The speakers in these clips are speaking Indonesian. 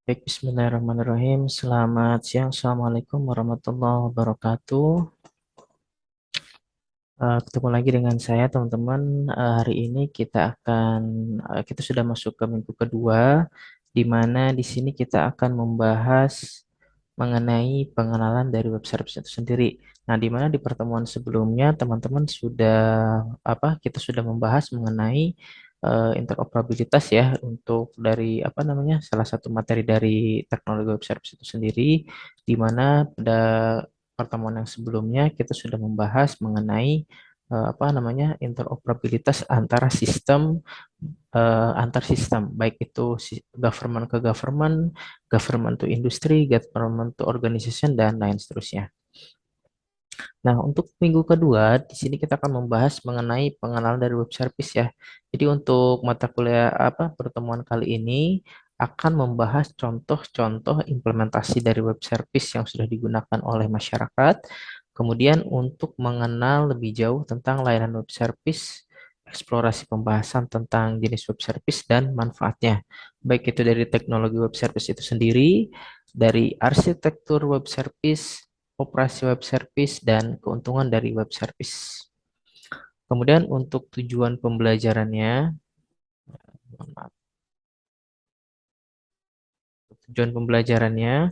Baik, bismillahirrahmanirrahim. Selamat siang, Assalamualaikum warahmatullahi wabarakatuh. Ketemu lagi dengan saya, teman-teman. Hari ini kita sudah masuk ke minggu kedua, di mana di sini kita akan membahas mengenai pengenalan dari web service itu sendiri. Nah, di mana di pertemuan sebelumnya, teman-teman kita sudah membahas mengenai interoperabilitas ya untuk dari salah satu materi dari teknologi web service itu sendiri, di mana pada pertemuan yang sebelumnya kita sudah membahas mengenai interoperabilitas antar sistem, baik itu government ke government, government to industri, government to organization, dan lain seterusnya. Nah, untuk minggu kedua, di sini kita akan membahas mengenai pengenalan dari web service ya. Jadi untuk mata kuliah pertemuan kali ini akan membahas contoh-contoh implementasi dari web service yang sudah digunakan oleh masyarakat. Kemudian untuk mengenal lebih jauh tentang layanan web service, eksplorasi pembahasan tentang jenis web service dan manfaatnya. Baik itu dari teknologi web service itu sendiri, dari arsitektur web service, operasi web service, dan keuntungan dari web service. Kemudian untuk tujuan pembelajarannya, mohon maaf, tujuan pembelajarannya,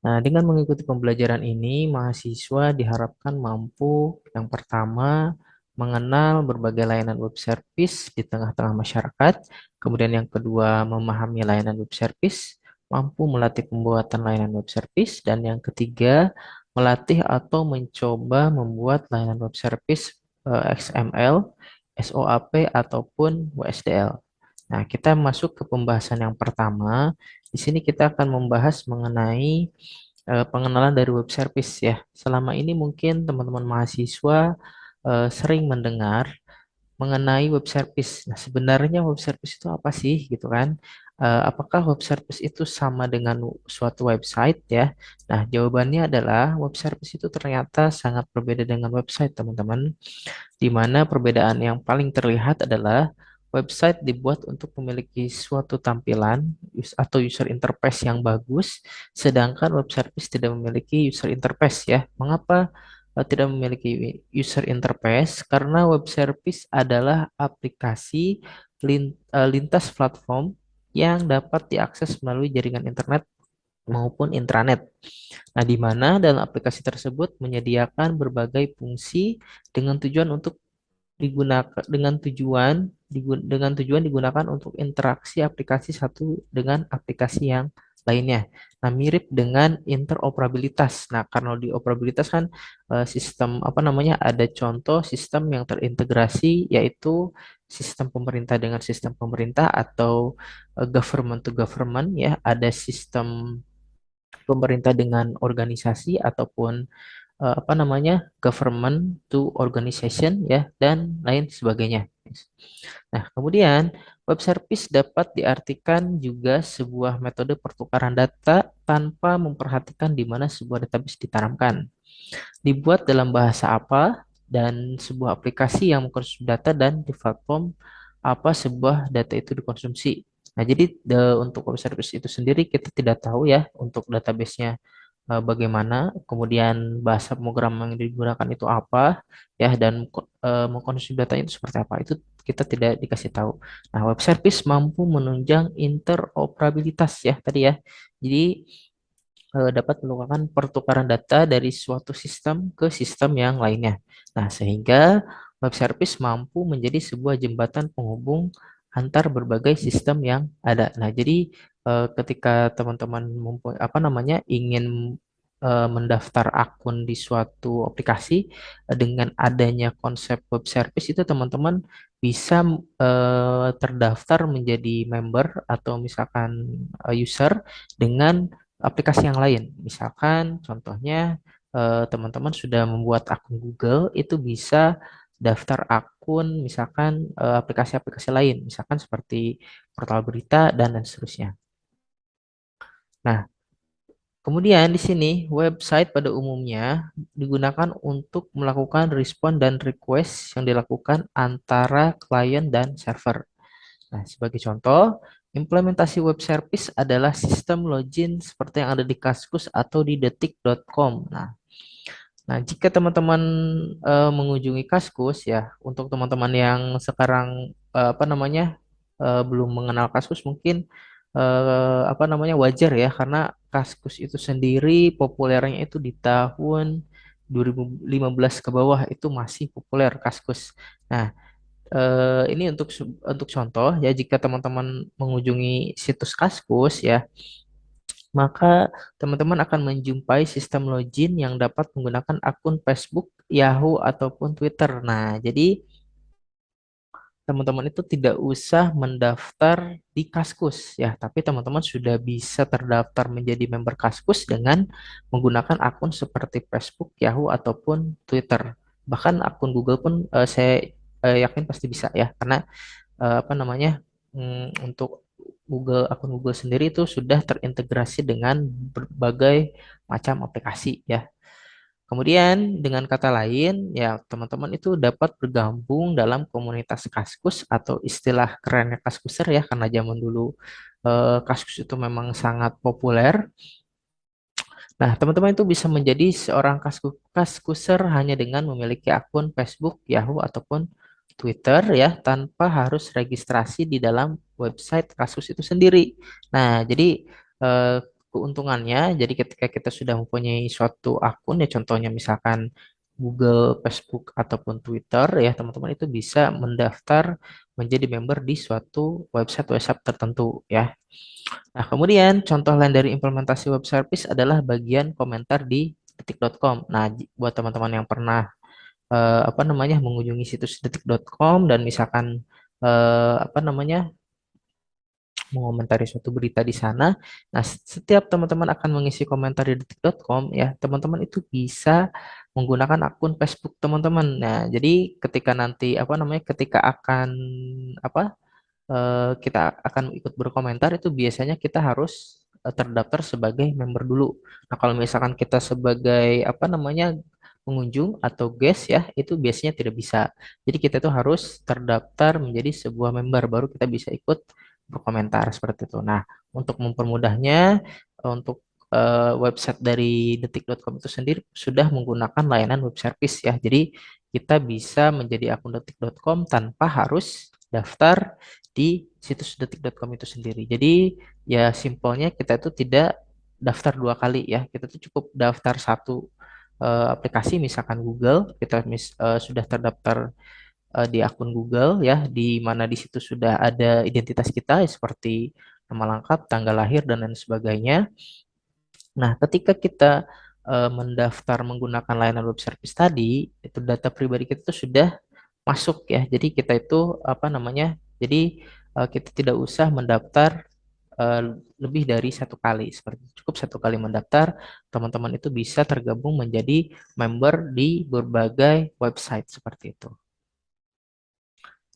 nah, dengan mengikuti pembelajaran ini, mahasiswa diharapkan mampu yang pertama mengenal berbagai layanan web service di tengah-tengah masyarakat, kemudian yang kedua memahami layanan web service, mampu melatih pembuatan layanan web service, dan yang ketiga melatih atau mencoba membuat layanan web service XML, SOAP ataupun WSDL. Nah, kita masuk ke pembahasan yang pertama. Di sini kita akan membahas mengenai pengenalan dari web service ya. Selama ini mungkin teman-teman mahasiswa sering mendengar mengenai web service. Nah, sebenarnya web service itu apa sih gitu kan? Apakah web service itu sama dengan suatu website ya? Nah, jawabannya adalah web service itu ternyata sangat berbeda dengan website, teman-teman, di mana perbedaan yang paling terlihat adalah website dibuat untuk memiliki suatu tampilan atau user interface yang bagus, sedangkan web service tidak memiliki user interface ya. Mengapa tidak memiliki user interface? Karena web service adalah aplikasi lintas platform yang dapat diakses melalui jaringan internet maupun intranet. Nah, di mana dalam aplikasi tersebut menyediakan berbagai fungsi dengan tujuan untuk dengan tujuan digunakan untuk interaksi aplikasi satu dengan aplikasi yang lainnya. Nah, mirip dengan interoperabilitas. Nah, karena di operabilitas kan sistem ada contoh sistem yang terintegrasi, yaitu sistem pemerintah dengan sistem pemerintah atau government to government ya. Ada sistem pemerintah dengan organisasi ataupun government to organization ya, dan lain sebagainya. Nah, kemudian web service dapat diartikan juga sebuah metode pertukaran data tanpa memperhatikan di mana sebuah database ditanamkan, dibuat dalam bahasa apa, dan sebuah aplikasi yang mengkonsumsi data, dan di platform apa sebuah data itu dikonsumsi. Nah, jadi untuk web service itu sendiri kita tidak tahu ya untuk database-nya bagaimana, kemudian bahasa pemrograman yang digunakan itu apa, ya, dan mengkonsumsi datanya itu seperti apa, itu kita tidak dikasih tahu. Nah, web service mampu menunjang interoperabilitas ya tadi ya. Jadi dapat melakukan pertukaran data dari suatu sistem ke sistem yang lainnya. Nah, sehingga web service mampu menjadi sebuah jembatan penghubung antar berbagai sistem yang ada. Nah, jadi ketika teman-teman ingin mendaftar akun di suatu aplikasi dengan adanya konsep web service itu, teman-teman bisa terdaftar menjadi member atau misalkan user dengan aplikasi yang lain. Misalkan contohnya teman-teman sudah membuat akun Google, itu bisa daftar akun misalkan aplikasi-aplikasi lain, misalkan seperti portal berita dan lain seterusnya. Nah, kemudian di sini website pada umumnya digunakan untuk melakukan respon dan request yang dilakukan antara klien dan server. Nah, sebagai contoh, implementasi web service adalah sistem login seperti yang ada di Kaskus atau di detik.com. Nah, jika teman-teman mengunjungi Kaskus ya, untuk teman-teman yang sekarang apa namanya belum mengenal Kaskus mungkin apa namanya wajar ya karena Kaskus itu sendiri populernya itu di tahun 2015 ke bawah itu masih populer Kaskus. Nah, ini untuk contoh ya jika teman-teman mengunjungi situs Kaskus ya maka teman-teman akan menjumpai sistem login yang dapat menggunakan akun Facebook, Yahoo, ataupun Twitter. Nah, jadi teman-teman itu tidak usah mendaftar di Kaskus ya, tapi teman-teman sudah bisa terdaftar menjadi member Kaskus dengan menggunakan akun seperti Facebook, Yahoo, ataupun Twitter. Bahkan akun Google pun saya yakin pasti bisa ya, karena apa namanya untuk akun Google sendiri itu sudah terintegrasi dengan berbagai macam aplikasi ya. Kemudian dengan kata lain ya teman-teman itu dapat bergabung dalam komunitas Kaskus atau istilah kerennya Kaskuser ya karena zaman dulu Kaskus itu memang sangat populer. Nah, teman-teman itu bisa menjadi seorang kaskuser hanya dengan memiliki akun Facebook, Yahoo, ataupun Twitter ya, tanpa harus registrasi di dalam website Kaskus itu sendiri. Nah, jadi eh, keuntungannya, jadi ketika kita sudah mempunyai suatu akun ya, contohnya misalkan Google, Facebook, ataupun Twitter ya, teman-teman itu bisa mendaftar menjadi member di suatu website-website tertentu ya. Nah, kemudian contoh lain dari implementasi web service adalah bagian komentar di detik.com. Nah, buat teman-teman yang pernah apa namanya mengunjungi situs detik.com dan misalkan apa namanya mengomentari suatu berita di sana. Nah, setiap teman-teman akan mengisi komentar di detik.com ya, teman-teman itu bisa menggunakan akun Facebook teman-teman. Nah, jadi ketika nanti apa namanya ketika akan apa kita akan ikut berkomentar itu biasanya kita harus terdaftar sebagai member dulu. Nah, kalau misalkan kita sebagai apa namanya pengunjung atau guest ya, itu biasanya tidak bisa. Jadi kita tuh harus terdaftar menjadi sebuah member baru kita bisa ikut berkomentar seperti itu. Nah, untuk mempermudahnya untuk website dari detik.com itu sendiri sudah menggunakan layanan web service ya. Jadi kita bisa menjadi akun detik.com tanpa harus daftar di situs detik.com itu sendiri. Jadi ya simpelnya kita itu tidak daftar dua kali ya. Kita tuh cukup daftar satu aplikasi misalkan Google, kita sudah terdaftar di akun Google ya, di mana di situ sudah ada identitas kita ya, seperti nama lengkap, tanggal lahir dan lain sebagainya. Nah, ketika kita mendaftar menggunakan layanan web service tadi, itu data pribadi kita itu sudah masuk ya. Jadi kita itu apa namanya? Jadi kita tidak usah mendaftar eh, lebih dari satu kali. Seperti cukup satu kali mendaftar, teman-teman itu bisa tergabung menjadi member di berbagai website seperti itu.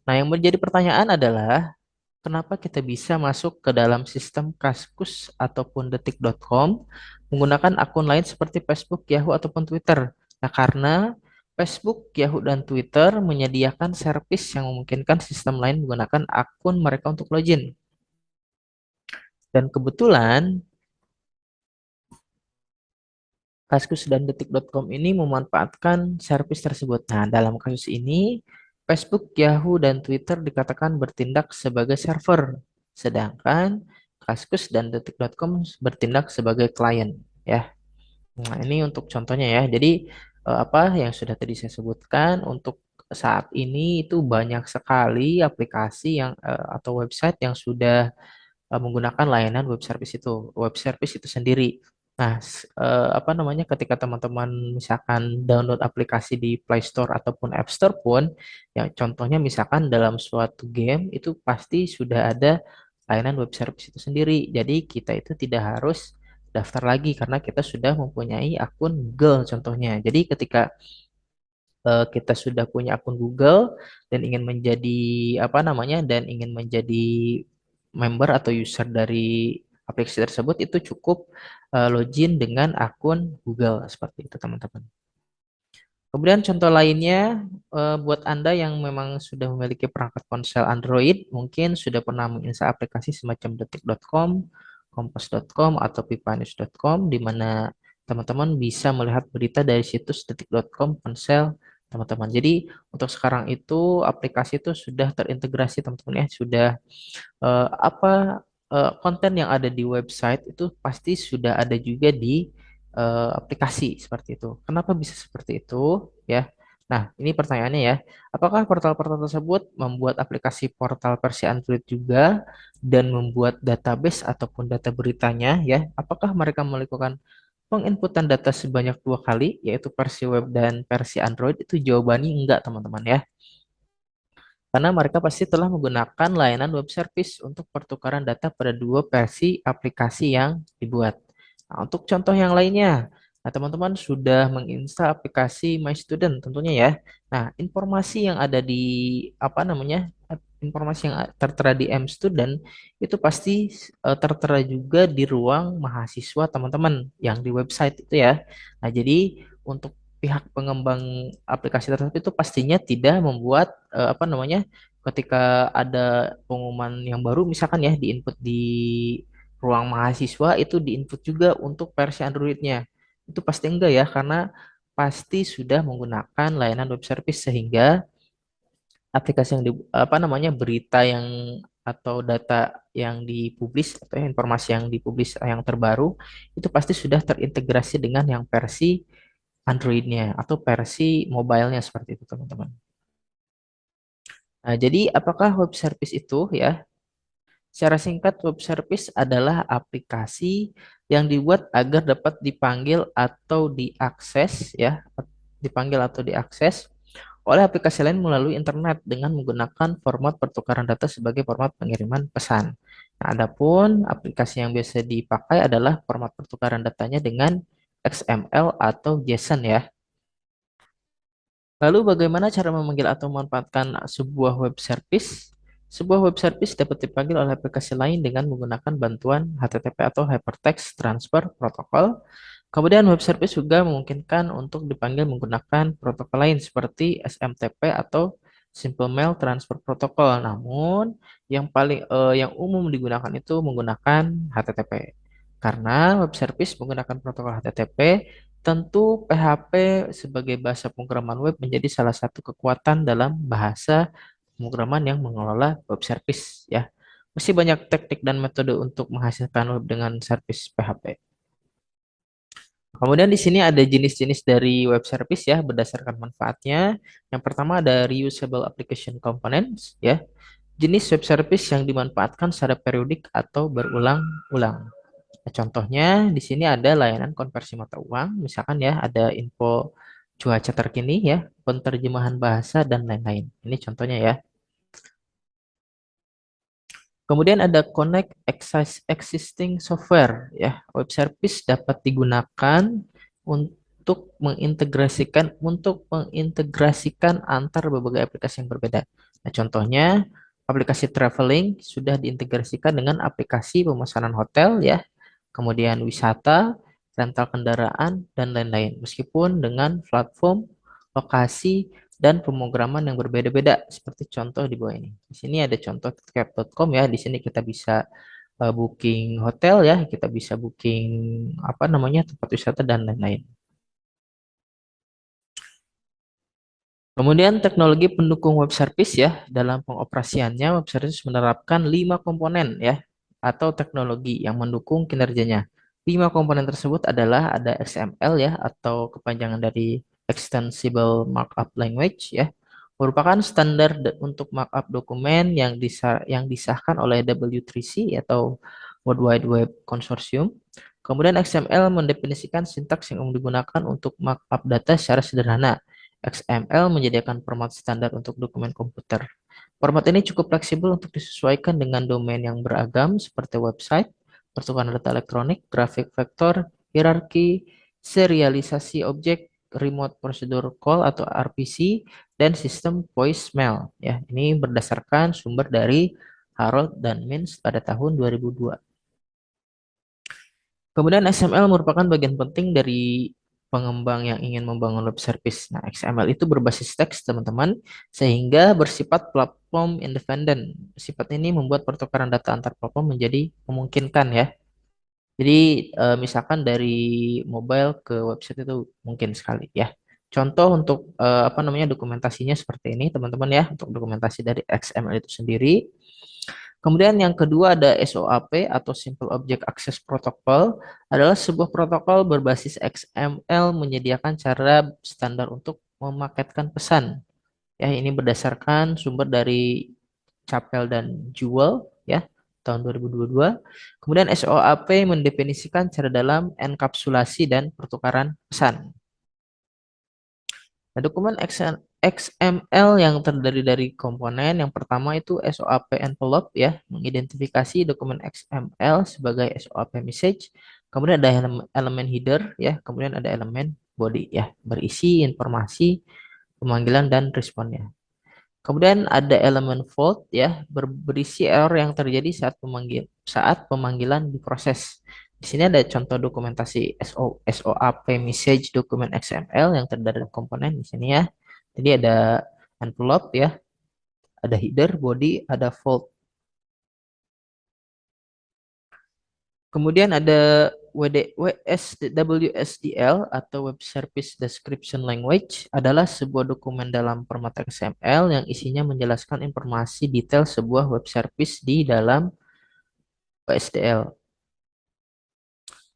Nah, yang menjadi pertanyaan adalah kenapa kita bisa masuk ke dalam sistem Kaskus ataupun detik.com menggunakan akun lain seperti Facebook, Yahoo, ataupun Twitter? Nah, karena Facebook, Yahoo, dan Twitter menyediakan servis yang memungkinkan sistem lain menggunakan akun mereka untuk login. Dan kebetulan Kaskus dan detik.com ini memanfaatkan servis tersebut. Nah, dalam kasus ini, Facebook, Yahoo, dan Twitter dikatakan bertindak sebagai server, sedangkan Kaskus dan detik.com bertindak sebagai klien. Ya, nah ini untuk contohnya ya. Jadi apa yang sudah tadi saya sebutkan untuk saat ini itu banyak sekali aplikasi yang atau website yang sudah menggunakan layanan web service itu sendiri. Nah, apa namanya ketika teman-teman misalkan download aplikasi di Play Store ataupun App Store pun, ya contohnya misalkan dalam suatu game itu pasti sudah ada layanan web service itu sendiri. Jadi kita itu tidak harus daftar lagi karena kita sudah mempunyai akun Google contohnya. Jadi ketika kita sudah punya akun Google dan ingin menjadi apa namanya dan ingin menjadi member atau user dari aplikasi tersebut itu cukup login dengan akun Google seperti itu teman-teman. Kemudian contoh lainnya, buat Anda yang memang sudah memiliki perangkat ponsel Android, mungkin sudah pernah menginstal aplikasi semacam detik.com, kompas.com, atau pipanews.com, di mana teman-teman bisa melihat berita dari situs detik.com ponsel teman-teman. Jadi untuk sekarang itu aplikasi itu sudah terintegrasi teman-teman ya, sudah apa konten yang ada di website itu pasti sudah ada juga di aplikasi seperti itu. Kenapa bisa seperti itu? Ya. Nah, ini pertanyaannya ya. Apakah portal-portal tersebut membuat aplikasi portal versi Android juga dan membuat database ataupun data beritanya ya? Apakah mereka melakukan penginputan data sebanyak 2 kali, yaitu versi web dan versi Android? Itu jawabannya enggak, teman-teman ya. Karena mereka pasti telah menggunakan layanan web service untuk pertukaran data pada dua versi aplikasi yang dibuat. Nah, untuk contoh yang lainnya, nah, teman-teman sudah menginstal aplikasi My Student tentunya ya. Nah, informasi yang ada di apa namanya? Informasi yang tertera di M Student itu pasti tertera juga di ruang mahasiswa teman-teman yang di website itu ya. Nah, jadi untuk pihak pengembang aplikasi tersebut itu pastinya tidak membuat apa namanya, ketika ada pengumuman yang baru misalkan ya diinput di ruang mahasiswa itu diinput juga untuk versi Androidnya. Itu pasti enggak ya, karena pasti sudah menggunakan layanan web service sehingga aplikasi yang di, apa namanya, berita yang atau data yang dipublis atau informasi yang dipublis yang terbaru itu pasti sudah terintegrasi dengan yang versi Android-nya atau versi mobile-nya seperti itu teman-teman. Nah, jadi apakah web service itu ya? Secara singkat, web service adalah aplikasi yang dibuat agar dapat dipanggil atau diakses ya, dipanggil atau diakses oleh aplikasi lain melalui internet dengan menggunakan format pertukaran data sebagai format pengiriman pesan. Nah, adapun aplikasi yang biasa dipakai adalah format pertukaran datanya dengan XML atau JSON ya. Lalu bagaimana cara memanggil atau memanfaatkan sebuah web service? Sebuah web service dapat dipanggil oleh aplikasi lain dengan menggunakan bantuan HTTP atau Hypertext Transfer Protocol. Kemudian web service juga memungkinkan untuk dipanggil menggunakan protokol lain seperti SMTP atau Simple Mail Transfer Protocol. Namun yang umum digunakan itu menggunakan HTTP. Karena web service menggunakan protokol HTTP, tentu PHP sebagai bahasa pemrograman web menjadi salah satu kekuatan dalam bahasa pemrograman yang mengelola web service ya. Masih banyak teknik dan metode untuk menghasilkan web dengan service PHP. Kemudian di sini ada jenis-jenis dari web service ya berdasarkan manfaatnya. Yang pertama ada reusable application components ya. Jenis web service yang dimanfaatkan secara periodik atau berulang-ulang. Nah, contohnya di sini ada layanan konversi mata uang, misalkan ya ada info cuaca terkini ya, penerjemahan bahasa dan lain-lain. Ini contohnya ya. Kemudian ada connect existing software ya. Web service dapat digunakan untuk mengintegrasikan antar berbagai aplikasi yang berbeda. Nah, contohnya aplikasi traveling sudah diintegrasikan dengan aplikasi pemesanan hotel ya, kemudian wisata, rental kendaraan, dan lain-lain. Meskipun dengan platform, lokasi, dan pemrograman yang berbeda-beda, seperti contoh di bawah ini. Di sini ada contoh tiket.com ya, di sini kita bisa booking hotel ya, kita bisa booking apa namanya tempat wisata dan lain-lain. Kemudian teknologi pendukung web service ya, dalam pengoperasiannya web service menerapkan 5 komponen ya atau teknologi yang mendukung kinerjanya. 5 komponen tersebut adalah ada XML ya atau kepanjangan dari Extensible Markup Language ya, merupakan standar untuk markup dokumen yang disahkan oleh W3C atau World Wide Web Consortium. Kemudian XML mendefinisikan sintaks yang umum digunakan untuk markup data secara sederhana. XML menyediakan format standar untuk dokumen komputer. Format ini cukup fleksibel untuk disesuaikan dengan domain yang beragam seperti website, pertukaran data elektronik, grafik vektor, hierarki, serialisasi objek, remote procedure call atau RPC, dan sistem voicemail. Ya, ini berdasarkan sumber dari Harold dan Mintz pada tahun 2002. Kemudian XML merupakan bagian penting dari pengembang yang ingin membangun web service. Nah, XML itu berbasis teks, teman-teman, sehingga bersifat platform independen. Sifat ini membuat pertukaran data antar platform menjadi memungkinkan ya. Jadi misalkan dari mobile ke website itu mungkin sekali ya. Contoh untuk apa namanya dokumentasinya seperti ini teman-teman ya, untuk dokumentasi dari XML itu sendiri. Kemudian yang kedua ada SOAP atau Simple Object Access Protocol, adalah sebuah protokol berbasis XML menyediakan cara standar untuk memaketkan pesan. Ya, ini berdasarkan sumber dari Capel dan Jewel ya tahun 2022. Kemudian SOAP mendefinisikan cara dalam enkapsulasi dan pertukaran pesan. Nah, dokumen XML yang terdiri dari komponen yang pertama itu SOAP envelope ya, mengidentifikasi dokumen XML sebagai SOAP message. Kemudian ada elemen header ya, kemudian ada elemen body ya, berisi informasi pemanggilan dan responnya. Kemudian ada elemen fault ya, berisi error yang terjadi saat pemanggilan diproses. Di sini ada contoh dokumentasi SOAP message dokumen XML yang terdiri dari komponen di sini ya. Jadi ada envelope ya, ada header, body, ada fault. Kemudian ada WSDL atau Web Service Description Language adalah sebuah dokumen dalam format XML yang isinya menjelaskan informasi detail sebuah web service di dalam WSDL.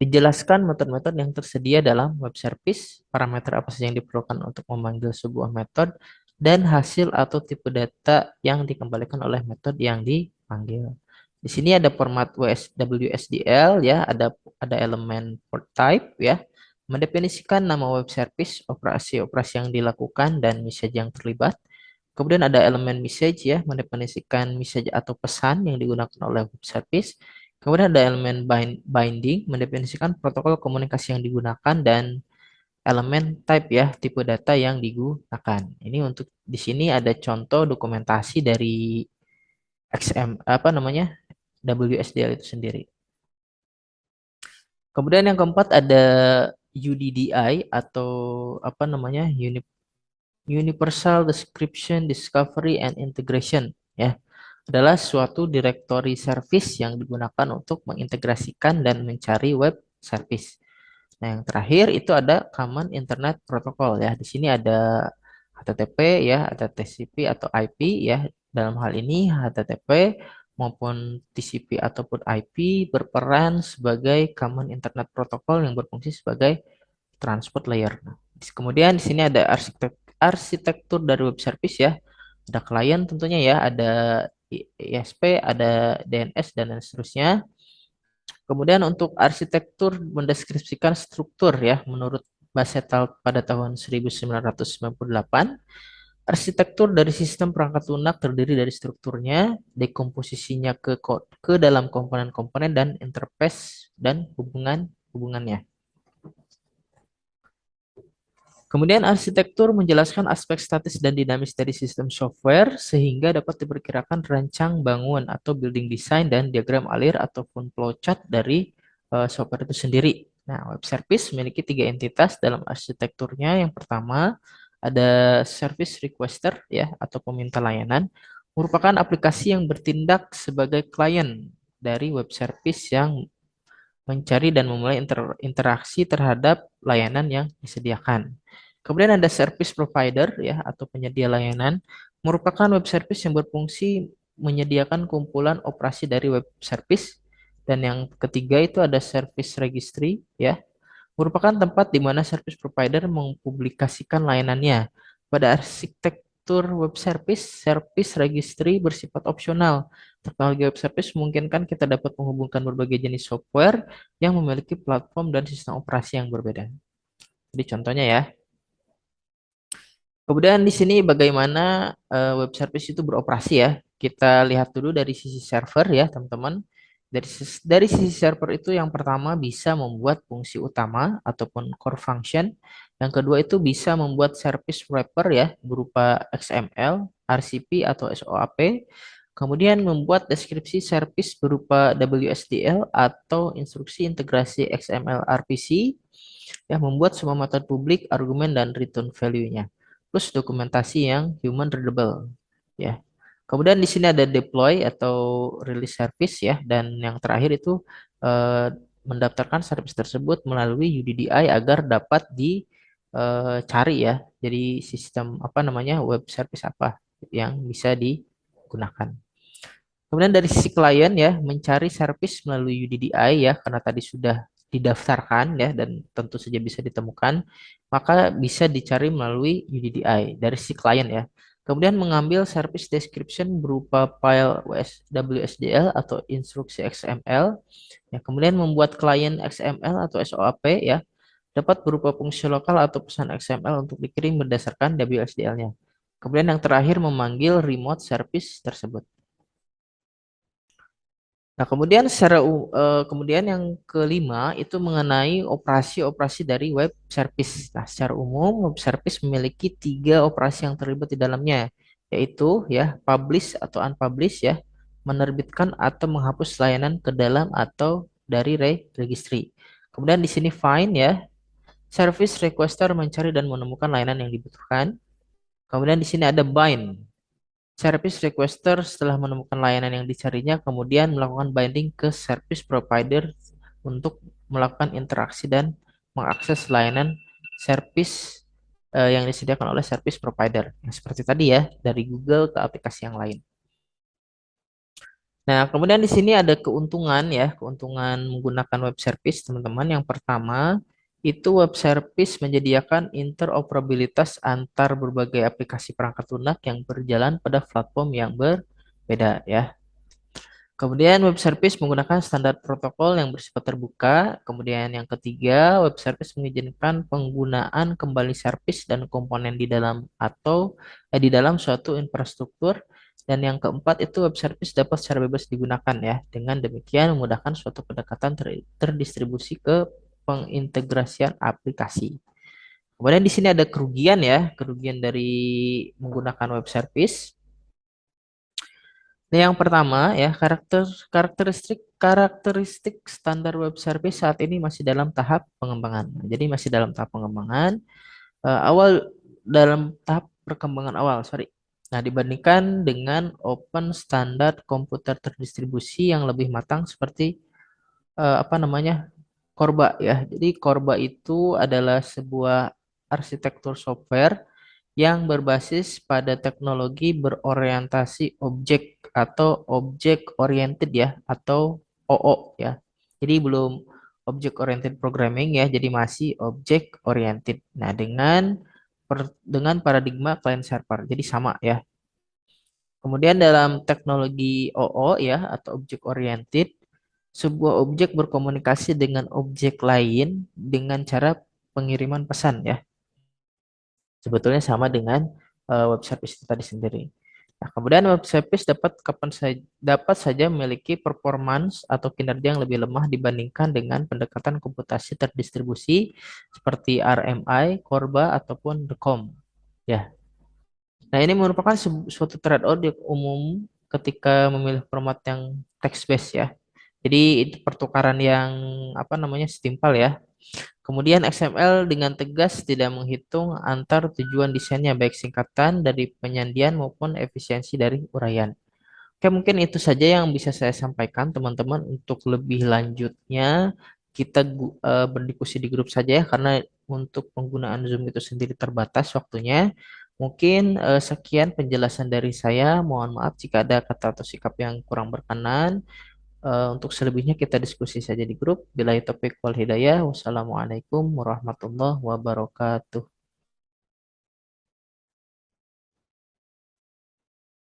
Dijelaskan metode-metode yang tersedia dalam web service, parameter apa saja yang diperlukan untuk memanggil sebuah metode, dan hasil atau tipe data yang dikembalikan oleh metode yang dipanggil. Di sini ada format WSDL ya, ada elemen port type ya, mendefinisikan nama web service, operasi-operasi yang dilakukan dan message yang terlibat. Kemudian ada elemen message ya, mendefinisikan message atau pesan yang digunakan oleh web service. Kemudian ada elemen binding, mendefinisikan protokol komunikasi yang digunakan dan elemen type ya, tipe data yang digunakan. Ini untuk di sini ada contoh dokumentasi dari XM apa namanya WSDL itu sendiri. Kemudian yang keempat ada UDDI atau apa namanya Universal Description Discovery and Integration ya, adalah suatu directory service yang digunakan untuk mengintegrasikan dan mencari web service. Nah, yang terakhir itu ada Common Internet Protocol ya. Di sini ada HTTP ya, ada TCP atau IP ya. Dalam hal ini HTTP maupun TCP ataupun IP berperan sebagai Common Internet Protocol yang berfungsi sebagai transport layer. Nah, kemudian di sini ada arsitektur dari web service ya. Ada klien tentunya ya, ada ISP, ada DNS dan lain seterusnya. Kemudian untuk arsitektur mendeskripsikan struktur ya, menurut Basetal pada tahun 1998, arsitektur dari sistem perangkat lunak terdiri dari strukturnya, dekomposisinya ke dalam komponen-komponen dan interface dan hubungannya. Kemudian arsitektur menjelaskan aspek statis dan dinamis dari sistem software sehingga dapat diperkirakan rancang bangun atau building design dan diagram alir ataupun flowchart dari software itu sendiri. Nah, web service memiliki tiga entitas dalam arsitekturnya. Yang pertama ada service requester ya atau peminta layanan, merupakan aplikasi yang bertindak sebagai klien dari web service yang mencari dan memulai interaksi terhadap layanan yang disediakan. Kemudian ada service provider ya atau penyedia layanan, merupakan web service yang berfungsi menyediakan kumpulan operasi dari web service. Dan yang ketiga itu ada service registry ya, merupakan tempat di mana service provider mempublikasikan layanannya. Pada arsitektur web service, service registry bersifat opsional. Teknologi web service memungkinkan kita dapat menghubungkan berbagai jenis software yang memiliki platform dan sistem operasi yang berbeda. Jadi contohnya ya. Kemudian di sini bagaimana web service itu beroperasi ya. Kita lihat dulu dari sisi server ya, teman-teman. Dari sisi server itu yang pertama bisa membuat fungsi utama ataupun core function. Yang kedua itu bisa membuat service wrapper ya berupa XML, RCP atau SOAP. Kemudian membuat deskripsi service berupa WSDL atau instruksi integrasi XML RPC. Ya, membuat semua metode publik, argumen dan return value-nya. Plus dokumentasi yang human readable. Ya. Kemudian di sini ada deploy atau release service ya, dan yang terakhir itu eh, mendaftarkan service tersebut melalui UDDI agar dapat dicari ya. Jadi sistem apa namanya web service apa yang bisa digunakan. Kemudian dari sisi klien ya, mencari service melalui UDDI ya, karena tadi sudah didaftarkan ya dan tentu saja bisa ditemukan, maka bisa dicari melalui UDDI dari si klien ya. Kemudian mengambil service description berupa file WSDL atau instruksi XML ya. Kemudian membuat klien XML atau SOAP ya, dapat berupa fungsi lokal atau pesan XML untuk dikirim berdasarkan WSDL-nya. Kemudian yang terakhir memanggil remote service tersebut. Nah, kemudian yang kelima itu mengenai operasi-operasi dari web service. Nah, secara umum web service memiliki tiga operasi yang terlibat di dalamnya, yaitu ya publish atau unpublish ya, menerbitkan atau menghapus layanan ke dalam atau dari registry. Kemudian di sini find ya, service requester mencari dan menemukan layanan yang dibutuhkan. Kemudian di sini ada bind. Service requester setelah menemukan layanan yang dicarinya, kemudian melakukan binding ke service provider untuk melakukan interaksi dan mengakses layanan service yang disediakan oleh service provider. Yang seperti tadi ya, dari Google ke aplikasi yang lain. Nah, kemudian di sini ada keuntungan ya, keuntungan menggunakan web service, teman-teman. Yang pertama, itu web service menyediakan interoperabilitas antar berbagai aplikasi perangkat lunak yang berjalan pada platform yang berbeda ya. Kemudian web service menggunakan standar protokol yang bersifat terbuka. Kemudian yang ketiga, web service mengizinkan penggunaan kembali service dan komponen di dalam di dalam suatu infrastruktur. Dan yang keempat itu web service dapat secara bebas digunakan ya. Dengan demikian memudahkan suatu pendekatan terdistribusi ke pengintegrasian aplikasi. Kemudian di sini ada kerugian ya, kerugian dari menggunakan web service. Nah, yang pertama ya, karakteristik karakteristik standar web service saat ini masih dalam tahap pengembangan. Nah, jadi masih dalam tahap pengembangan awal dalam tahap perkembangan awal, sorry. Nah, dibandingkan dengan open standar komputer terdistribusi yang lebih matang seperti apa namanya? Korba ya. Jadi Korba itu adalah sebuah arsitektur software yang berbasis pada teknologi berorientasi objek atau object oriented ya atau OO ya. Jadi belum object oriented programming ya, jadi masih object oriented. Nah, dengan paradigma client server. Jadi sama ya. Kemudian dalam teknologi OO ya atau object oriented, sebuah objek berkomunikasi dengan objek lain dengan cara pengiriman pesan ya. Sebetulnya sama dengan web service itu tadi sendiri. Nah, kemudian web service dapat saja memiliki performance atau kinerja yang lebih lemah dibandingkan dengan pendekatan komputasi terdistribusi seperti RMI, Corba ataupun DECOM. Ya. Nah, ini merupakan suatu trade-off yang umum ketika memilih format yang text based ya. Jadi itu pertukaran yang apa namanya setimpal ya. Kemudian XML dengan tegas tidak menghitung antar tujuan desainnya baik singkatan dari penyandian maupun efisiensi dari uraian. Oke, mungkin itu saja yang bisa saya sampaikan teman-teman. Untuk lebih lanjutnya kita berdiskusi di grup saja ya karena untuk penggunaan Zoom itu sendiri terbatas waktunya. Mungkin sekian penjelasan dari saya. Mohon maaf jika ada kata atau sikap yang kurang berkenan. Untuk selebihnya kita diskusi saja di grup. Bila topik wal hidayah. Wassalamualaikum warahmatullahi wabarakatuh.